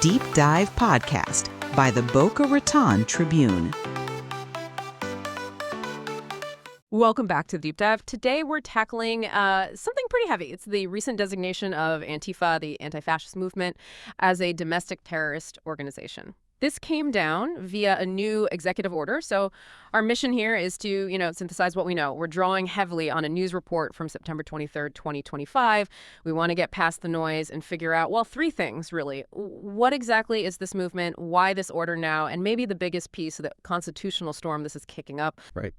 Deep Dive Podcast by the Boca Raton Tribune. Welcome back to Deep Dive. Today we're tackling something pretty heavy. It's the recent designation of Antifa, the anti-fascist movement, as a domestic terrorist organization. This came down via a new executive order. So our mission here is to, synthesize what we know. We're drawing heavily on a news report from September 23rd, 2025. We want to get past the noise and figure out, well, three things, really. What exactly is this movement? Why this order now? And maybe the biggest piece of the constitutional storm this is kicking up. Right.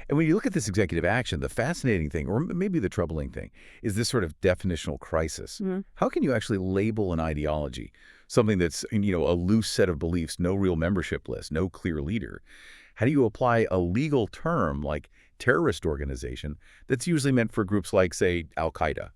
And when you look at this executive action, the fascinating thing, or maybe the troubling thing, is this sort of definitional crisis. Mm-hmm. How can you actually label an ideology, something that's, a loose set of beliefs, no real membership list, no clear leader? How do you apply a legal term like terrorist organization that's usually meant for groups like, say, Al-Qaeda,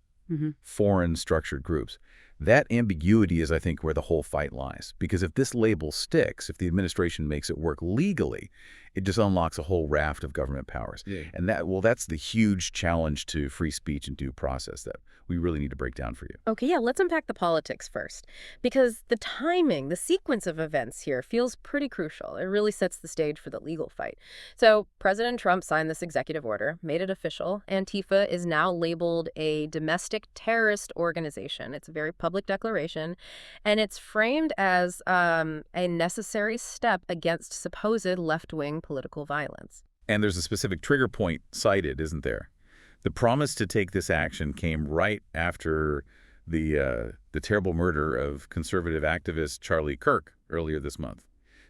foreign structured groups? That ambiguity is, I think, where the whole fight lies. Because if this label sticks, if the administration makes it work legally, it just unlocks a whole raft of government powers. Yeah. And that's the huge challenge to free speech and due process that we really need to break down for you. Okay, yeah, let's unpack the politics first. Because the timing, the sequence of events here feels pretty crucial. It really sets the stage for the legal fight. So President Trump signed this executive order, made it official. Antifa is now labeled a domestic terrorist organization. It's a very public declaration, and it's framed as a necessary step against supposed left-wing political violence. And there's a specific trigger point cited, isn't there? The promise to take this action came right after the terrible murder of conservative activist Charlie Kirk earlier this month.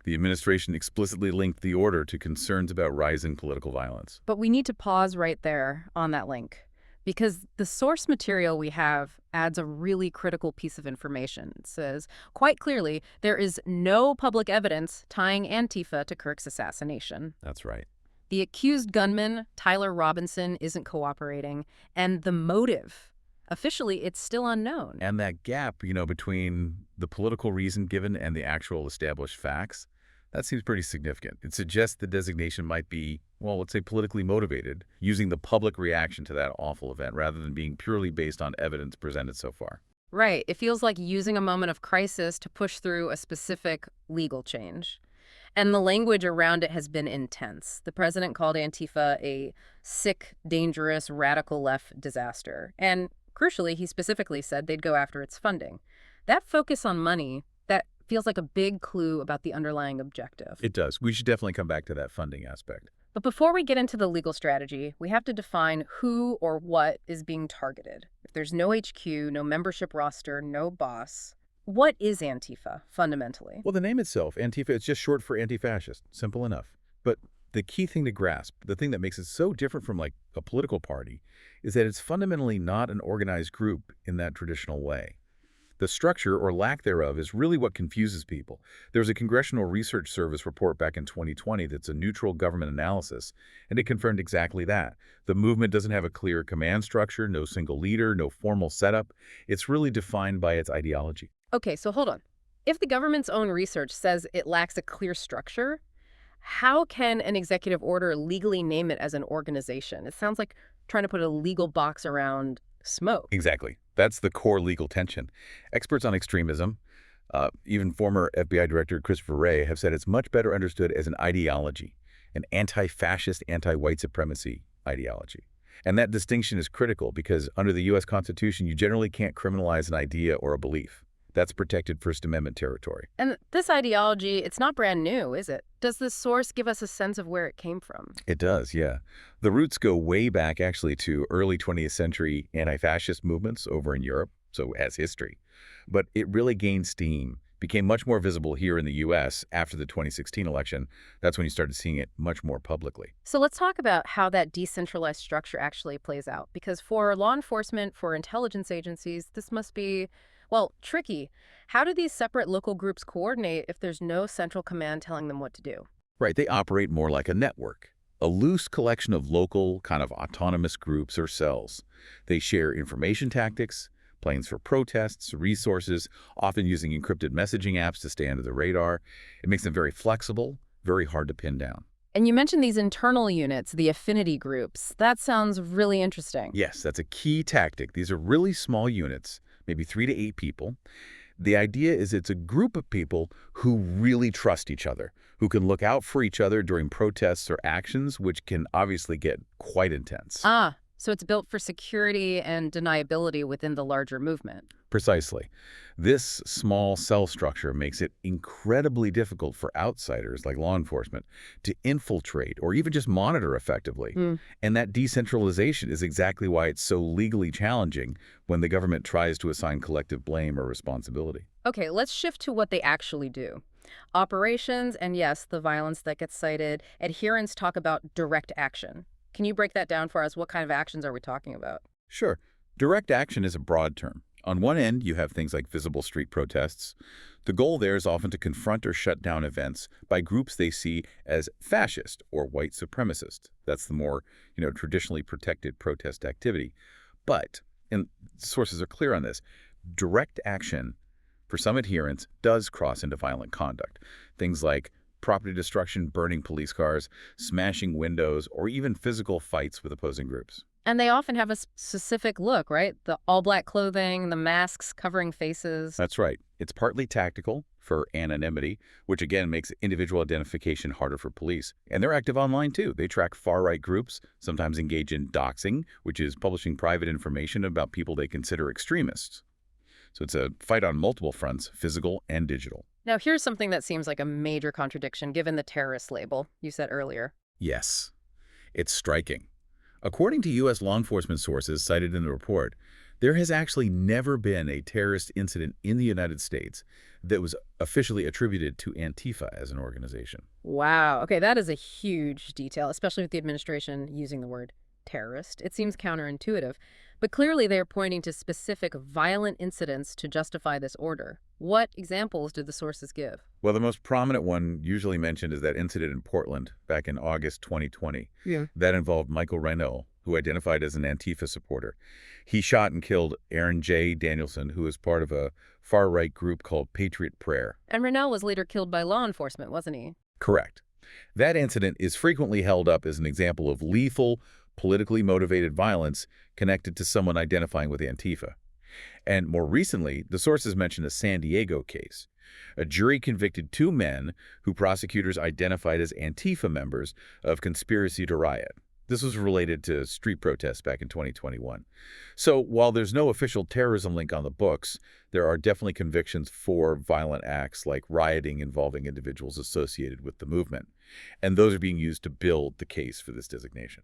The administration explicitly linked the order to concerns about rising political violence. But we need to pause right there on that link, because the source material we have adds a really critical piece of information. It says, quite clearly, there is no public evidence tying Antifa to Kirk's assassination. That's right. The accused gunman, Tyler Robinson, isn't cooperating, and the motive, officially, it's still unknown. And that gap, between the political reason given and the actual established facts, that seems pretty significant. It suggests the designation might be, well, let's say politically motivated, using the public reaction to that awful event rather than being purely based on evidence presented so far. Right. It feels like using a moment of crisis to push through a specific legal change. And the language around it has been intense. The president called Antifa a sick, dangerous, radical left disaster. And crucially, he specifically said they'd go after its funding. That focus on money, that feels like a big clue about the underlying objective. It does. We should definitely come back to that funding aspect. But before we get into the legal strategy, we have to define who or what is being targeted. If there's no HQ, no membership roster, no boss, what is Antifa, fundamentally? Well, the name itself, Antifa, it's just short for anti-fascist. Simple enough. But the key thing to grasp, the thing that makes it so different from like a political party, is that it's fundamentally not an organized group in that traditional way. The structure, or lack thereof, is really what confuses people. There was a Congressional Research Service report back in 2020 that's a neutral government analysis, and it confirmed exactly that. The movement doesn't have a clear command structure, no single leader, no formal setup. It's really defined by its ideology. Okay, so hold on. If the government's own research says it lacks a clear structure, how can an executive order legally name it as an organization? It sounds like trying to put a legal box around smoke. Exactly. That's the core legal tension. Experts on extremism, even former FBI Director Christopher Wray, have said it's much better understood as an ideology, an anti-fascist, anti-white supremacy ideology. And that distinction is critical because under the U.S. Constitution, you generally can't criminalize an idea or a belief. That's protected First Amendment territory. And this ideology, it's not brand new, is it? Does this source give us a sense of where it came from? It does, yeah. The roots go way back, actually, to early 20th century anti-fascist movements over in Europe, so it has history. But it really gained steam, became much more visible here in the U.S. after the 2016 election. That's when you started seeing it much more publicly. So let's talk about how that decentralized structure actually plays out. Because for law enforcement, for intelligence agencies, this must be, well, tricky. How do these separate local groups coordinate if there's no central command telling them what to do? Right, they operate more like a network, a loose collection of local, kind of autonomous groups or cells. They share information tactics, plans for protests, resources, often using encrypted messaging apps to stay under the radar. It makes them very flexible, very hard to pin down. And you mentioned these internal units, the affinity groups. That sounds really interesting. Yes, that's a key tactic. These are really small units, maybe 3 to 8 people. The idea is it's a group of people who really trust each other, who can look out for each other during protests or actions, which can obviously get quite intense. So it's built for security and deniability within the larger movement. Precisely. This small cell structure makes it incredibly difficult for outsiders like law enforcement to infiltrate or even just monitor effectively. And that decentralization is exactly why it's so legally challenging when the government tries to assign collective blame or responsibility. Okay, let's shift to what they actually do. Operations, and yes, the violence that gets cited. Adherents talk about direct action. Can you break that down for us? What kind of actions are we talking about? Sure. Direct action is a broad term. On one end, you have things like visible street protests. The goal there is often to confront or shut down events by groups they see as fascist or white supremacist. That's the more, traditionally protected protest activity. But, and sources are clear on this, direct action for some adherents does cross into violent conduct. Things like property destruction, burning police cars, smashing windows, or even physical fights with opposing groups. And they often have a specific look, right? The all-black clothing, the masks covering faces. That's right. It's partly tactical for anonymity, which again makes individual identification harder for police. And they're active online too. They track far-right groups, sometimes engage in doxing, which is publishing private information about people they consider extremists. So it's a fight on multiple fronts, physical and digital. Now, here's something that seems like a major contradiction given the terrorist label you said earlier. Yes, it's striking. According to U.S. law enforcement sources cited in the report, there has actually never been a terrorist incident in the United States that was officially attributed to Antifa as an organization. Wow. Okay, that is a huge detail, especially with the administration using the word terrorist. It seems counterintuitive. But clearly they're pointing to specific violent incidents to justify this order. What examples do the sources give? Well, the most prominent one usually mentioned is that incident in Portland back in August 2020. That involved Michael Reynolds, who identified as an Antifa supporter. He shot and killed Aaron J. Danielson, who was part of a far-right group called Patriot Prayer. And Reynolds was later killed by law enforcement, wasn't he? Correct. That incident is frequently held up as an example of lethal, politically motivated violence connected to someone identifying with Antifa. And more recently, the sources mentioned a San Diego case. A jury convicted two men who prosecutors identified as Antifa members of conspiracy to riot. This was related to street protests back in 2021. So while there's no official terrorism link on the books, there are definitely convictions for violent acts like rioting involving individuals associated with the movement. And those are being used to build the case for this designation.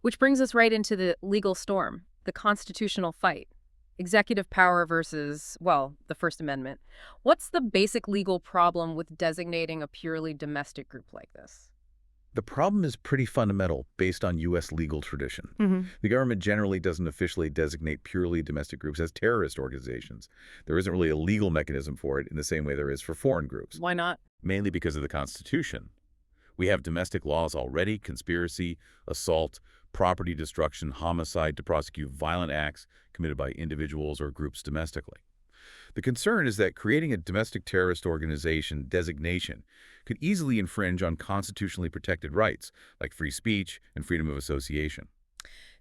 Which brings us right into the legal storm, the constitutional fight. Executive power versus, well, the First Amendment. What's the basic legal problem with designating a purely domestic group like this? The problem is pretty fundamental based on U.S. legal tradition. The government generally doesn't officially designate purely domestic groups as terrorist organizations. There isn't really a legal mechanism for it in the same way there is for foreign groups. Why not? Mainly because of the Constitution. We have domestic laws already: conspiracy, assault, property destruction, homicide, to prosecute violent acts committed by individuals or groups domestically. The concern is that creating a domestic terrorist organization designation could easily infringe on constitutionally protected rights, like free speech and freedom of association.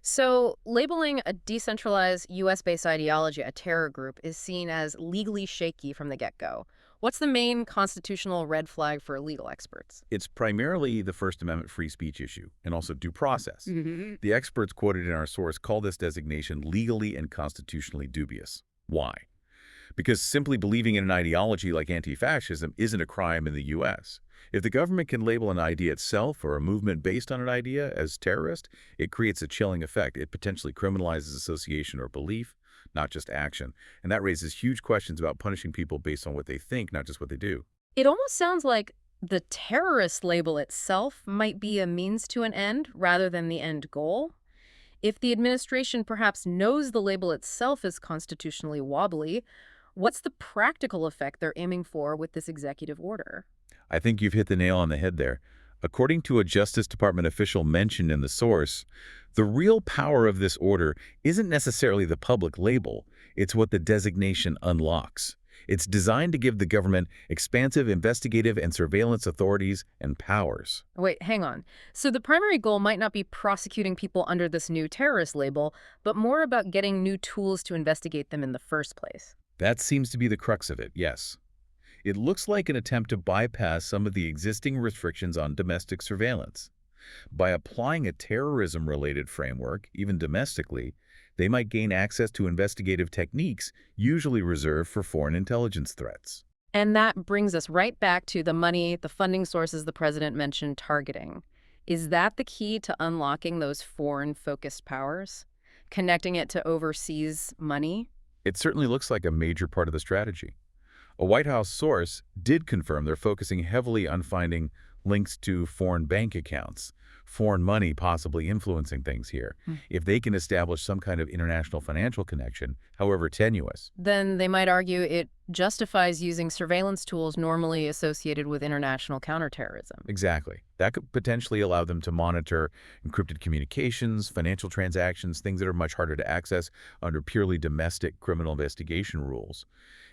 So labeling a decentralized U.S.-based ideology a terror group is seen as legally shaky from the get-go. What's the main constitutional red flag for legal experts? It's primarily the First Amendment free speech issue and also due process. The experts quoted in our source call this designation legally and constitutionally dubious. Why? Because simply believing in an ideology like anti-fascism isn't a crime in the U.S. If the government can label an idea itself or a movement based on an idea as terrorist, it creates a chilling effect. It potentially criminalizes association or belief, not just action. And that raises huge questions about punishing people based on what they think, not just what they do. It almost sounds like the terrorist label itself might be a means to an end rather than the end goal. If the administration perhaps knows the label itself is constitutionally wobbly, what's the practical effect they're aiming for with this executive order? I think you've hit the nail on the head there. According to a Justice Department official mentioned in the source, the real power of this order isn't necessarily the public label, it's what the designation unlocks. It's designed to give the government expansive investigative and surveillance authorities and powers. Wait, hang on. So the primary goal might not be prosecuting people under this new terrorist label, but more about getting new tools to investigate them in the first place. That seems to be the crux of it, yes. It looks like an attempt to bypass some of the existing restrictions on domestic surveillance. By applying a terrorism-related framework, even domestically, they might gain access to investigative techniques usually reserved for foreign intelligence threats. And that brings us right back to the money, the funding sources the president mentioned targeting. Is that the key to unlocking those foreign-focused powers? Connecting it to overseas money? It certainly looks like a major part of the strategy. A White House source did confirm they're focusing heavily on finding links to foreign bank accounts, foreign money possibly influencing things here. If they can establish some kind of international financial connection, however tenuous. Then they might argue it justifies using surveillance tools normally associated with international counterterrorism. Exactly. That could potentially allow them to monitor encrypted communications, financial transactions, things that are much harder to access under purely domestic criminal investigation rules.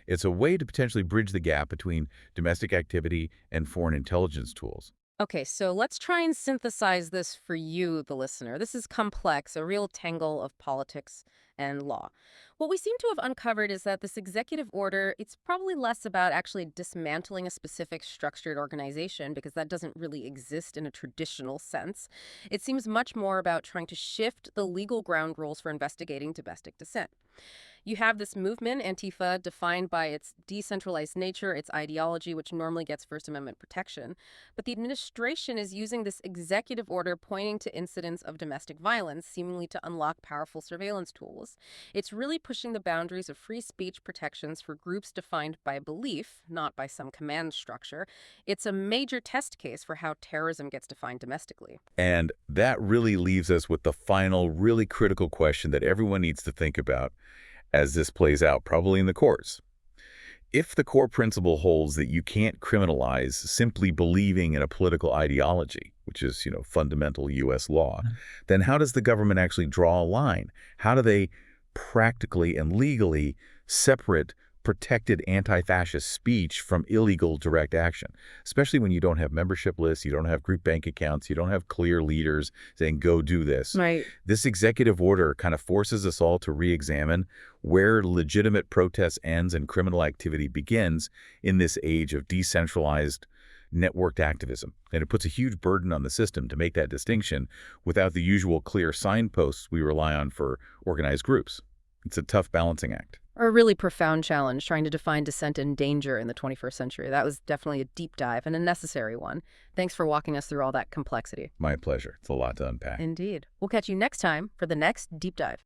It's a way to potentially bridge the gap between domestic activity and foreign intelligence tools. Okay, so let's try and synthesize this for you, the listener. This is complex, a real tangle of politics and law. What we seem to have uncovered is that this executive order, it's probably less about actually dismantling a specific structured organization, because that doesn't really exist in a traditional sense. It seems much more about trying to shift the legal ground rules for investigating domestic dissent. You have this movement, Antifa, defined by its decentralized nature, its ideology, which normally gets First Amendment protection. But the administration is using this executive order pointing to incidents of domestic violence, seemingly to unlock powerful surveillance tools. It's really pushing the boundaries of free speech protections for groups defined by belief, not by some command structure. It's a major test case for how terrorism gets defined domestically. And that really leaves us with the final, really critical question that everyone needs to think about as this plays out, probably in the courts. If the core principle holds that you can't criminalize simply believing in a political ideology, which is, fundamental U.S. law, then how does the government actually draw a line? How do they practically and legally separate protected anti-fascist speech from illegal direct action, especially when you don't have membership lists, you don't have group bank accounts, you don't have clear leaders saying, go do this. Right. This executive order kind of forces us all to re-examine where legitimate protest ends and criminal activity begins in this age of decentralized networked activism. And it puts a huge burden on the system to make that distinction without the usual clear signposts we rely on for organized groups. It's a tough balancing act. A really profound challenge, trying to define dissent and danger in the 21st century. That was definitely a deep dive and a necessary one. Thanks for walking us through all that complexity. My pleasure. It's a lot to unpack. Indeed. We'll catch you next time for the next deep dive.